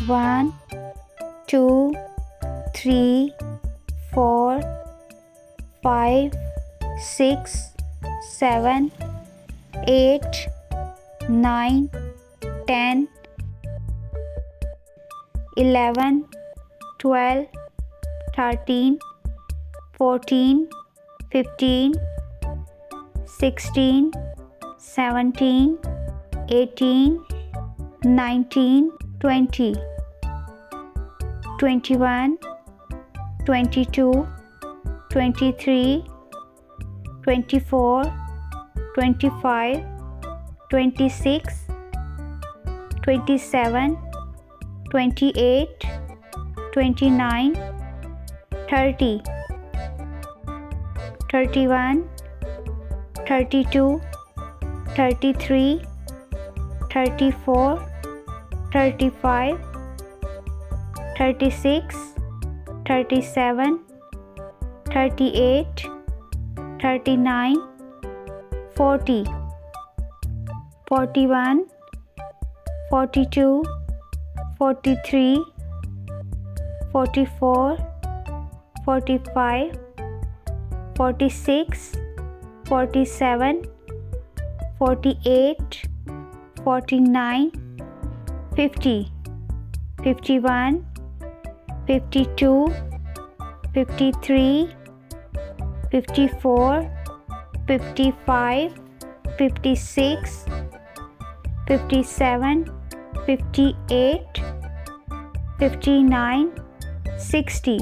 1, 2, 3, 4, 5, 6, 7, 8, 9, 10, 11, 12, 13, 14, 15, 16, 17, 18, 19, 20, 21, 22, 23, 24, 25, 26, 27, 28, 29, 30, 31, 32, 33, 34, 35, 36, 37, 38, 39, 40, 41, 42, 43, 44, 45, 46, 47, 48, 49, 50, 51, 52, 53, 54, 55, 56, 57, 58, 59, 60,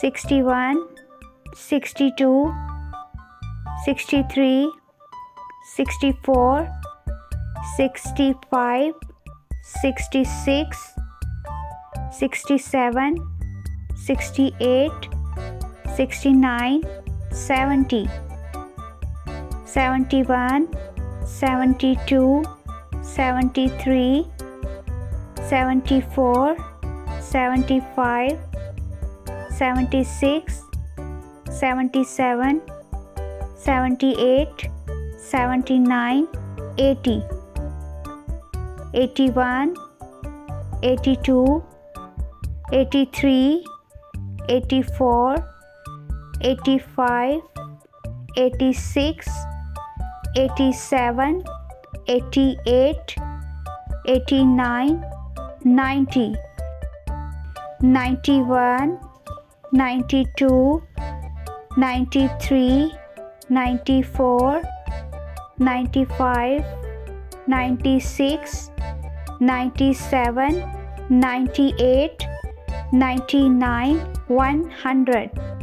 61, 62, 63, 64, 65, 66, 67, 68, 69, 70, 71, 72, 73, 74, 75, 76, 77, 78, 79, 80, 81, 82, 83, 84, 85, 86, 87, 88, 89, 90, 91, 92, 93, 94, 95, 96, 97, 98, 99, 100.